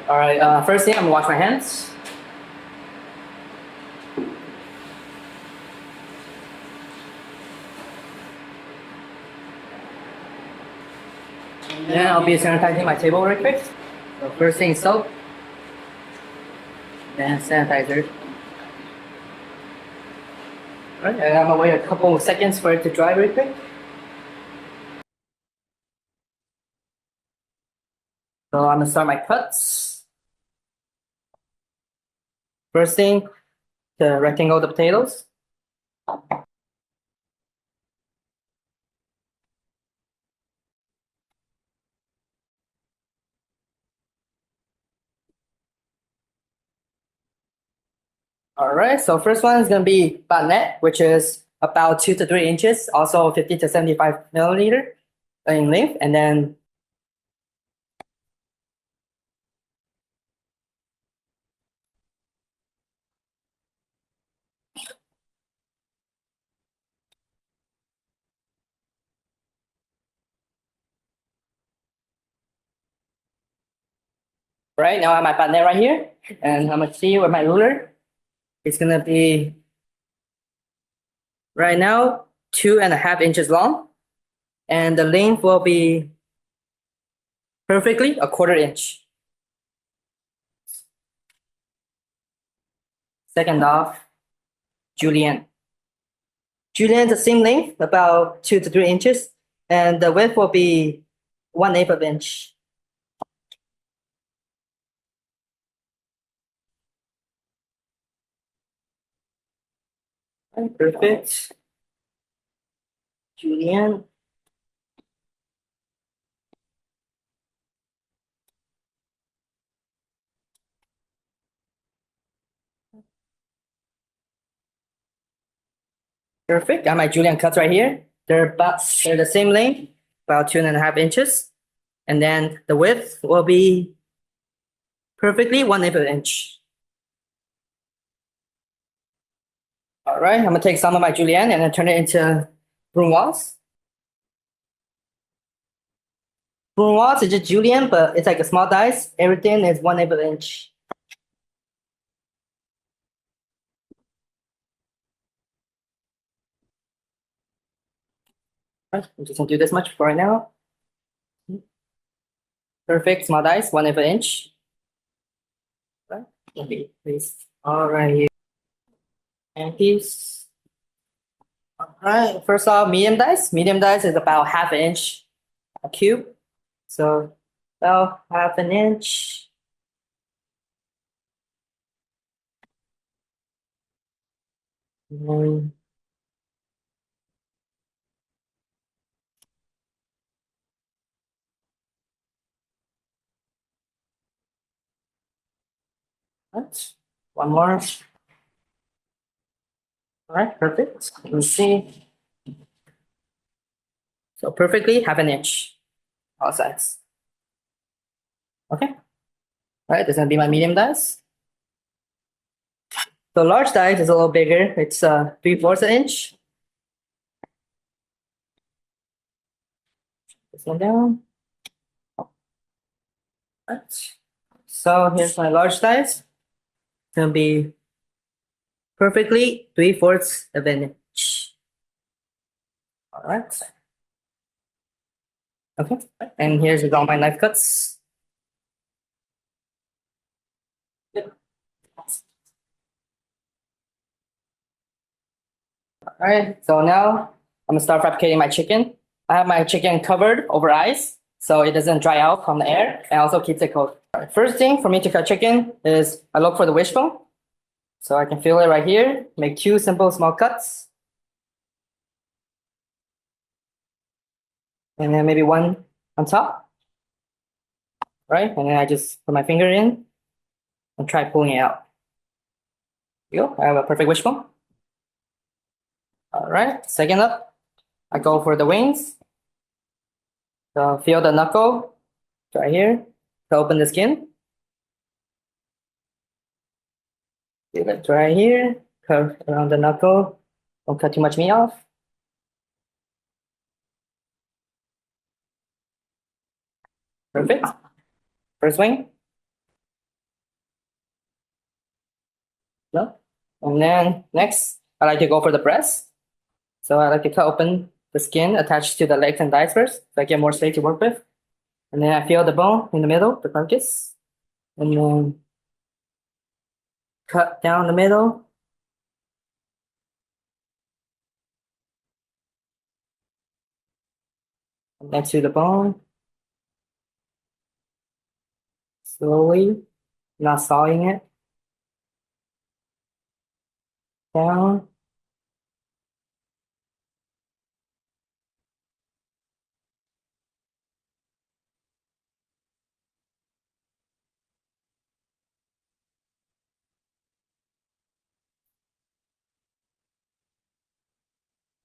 All right, first thing, I'm gonna wash my hands. Then I'll be sanitizing my table real quick. So first thing, soap. Then sanitizer. All right, and I'm gonna wait a couple of seconds for it to dry real quick. So I'm gonna start my cuts. First thing, the rectangle of the potatoes. All right, so first one is gonna be baguette, which is about 2 to 3 inches, also 50 to 75 milliliter in length, and then right now I have my baguette right here, and I'm gonna see with my ruler. It's gonna be right now 2.5 inches long, and the length will be perfectly a 1/4 inch. Second off, julienne. Julienne, the same length, about 2 to 3 inches, and the width will be 1/8 of inch. Perfect. Julienne. Perfect. Got my julienne cuts right here. They're the same length, about 2.5 inches, and then the width will be perfectly 1/8 of inch. All right, I'm gonna take some of my julienne and then turn it into brunoise. Brunoise is just julienne, but it's like a small dice. Everything is 1/8 of inch. I'm just gonna do this much for right now. Perfect, small dice, 1/8 of inch. Right, okay, please. All right, here. And piece. All right, first off, medium dice. Medium dice is about 1/2 inch a cube. So about 1/2 inch. Mm. Right. One more. All right, perfect. Let's see. So perfectly 1/2 inch, all sides. Okay. All right, this is gonna be my medium dice. The large dice is a little bigger. It's 3/4 inch. This one down. Right. So here's my large dice. It's gonna be perfectly 3/4 of an inch. All right. Okay. And here's all my knife cuts. All right. So now I'm gonna start fabricating my chicken. I have my chicken covered over ice so it doesn't dry out from the air and also keeps it cold. All right, first thing for me to cut chicken is I look for the wishbone. So I can feel it right here. Make 2 simple small cuts. And then maybe 1 on top. Right? And then I just put my finger in and try pulling it out. There you go. I have a perfect wishbone. All right. Second up, I go for the wings. So feel the knuckle right here to open the skin. Feel it right here. Curve around the knuckle. Don't cut too much meat off. Perfect. First wing. No. And then next, I like to go for the breast. So I like to cut open the skin attached to the legs and thighs first, so I get more space to work with. And then I feel the bone in the middle, the carcass. And then cut down the middle. Next to the bone. Slowly, not sawing it. Down.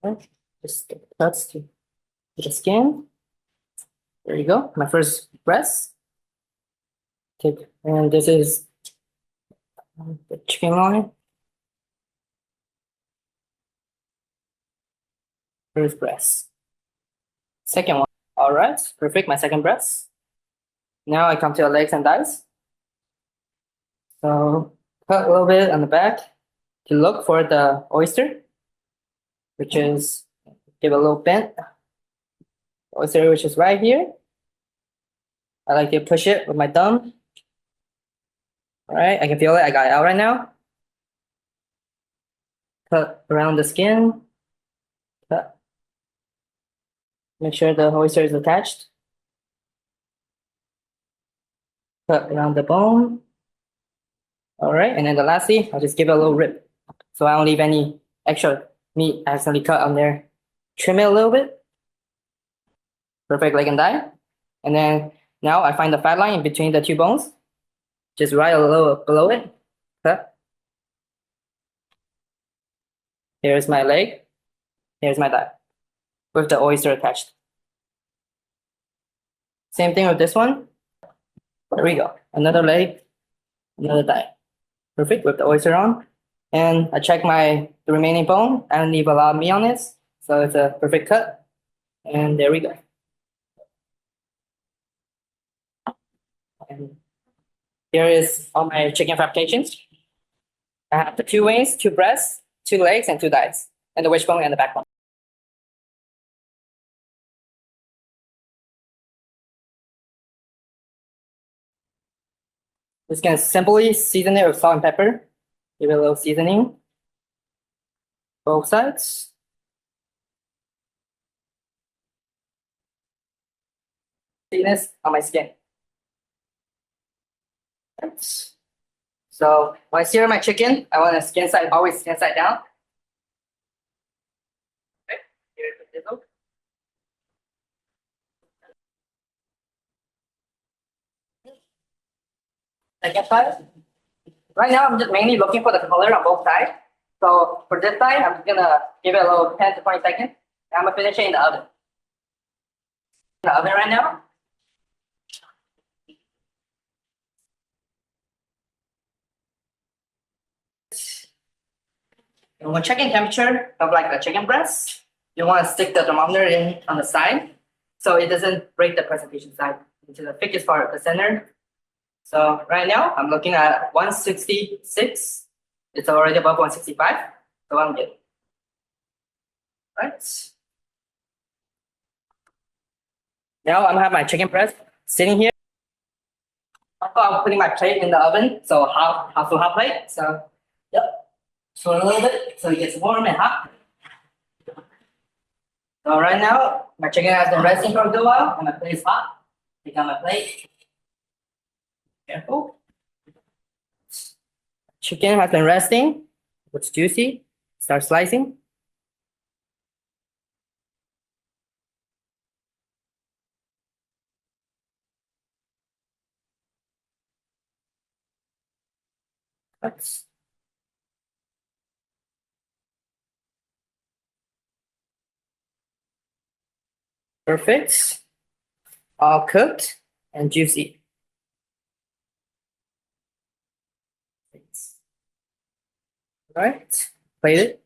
Right. Just cuts to the skin. There you go. My first breast. Take, and this is the chicken loin. First breast. Second one. All right, perfect. My second breast. Now I come to the legs and thighs. So cut a little bit on the back to look for the oyster, which is give a little bend. Oyster, which is right here. I like to push it with my thumb. All right, I can feel it. I got it out right now. Cut around the skin. Cut. Make sure the oyster is attached. Cut around the bone. All right, and then the lastly, I'll just give it a little rip, so I don't leave any extra meat accidentally cut on there. Trim it a little bit. Perfect leg and thigh. And then now I find the fat line in between the two bones. Just right a little below it. Cut. Here's my leg. Here's my thigh with the oyster attached. Same thing with this one. There we go. Another leg, another thigh. Perfect with the oyster on. And I check the remaining bone. I don't leave a lot of meat on it, so it's a perfect cut. And there we go. And here is all my chicken fabrications. I have the 2 wings, 2 breasts, 2 legs, and 2 thighs, and the wishbone and the backbone. Just gonna simply season it with salt and pepper. Give it a little seasoning. Both sides. Thickness on my skin. So when I sear my chicken, I want to always skin side down. Okay, here's the sizzle. Second side. Right now, I'm just mainly looking for the color on both sides. So for this side, I'm just gonna give it a little 10 to 20 seconds. And I'm gonna finish it in the oven. In the oven right now. And when checking temperature of like the chicken breast, you want to stick the thermometer in on the side so it doesn't break the presentation side into the thickest part of the center. So right now I'm looking at 166. It's already above 165, so I'm good. Right. Now I'm have my chicken breast sitting here. I'm putting my plate in the oven, so half to half plate. So yep. So a little bit so it gets warm and hot. So right now, my chicken has been resting for a good while and my plate is hot. Take out my plate. Careful. Chicken has been resting. It's juicy. Start slicing. Cuts. Perfect. All cooked and juicy. Right, plate it.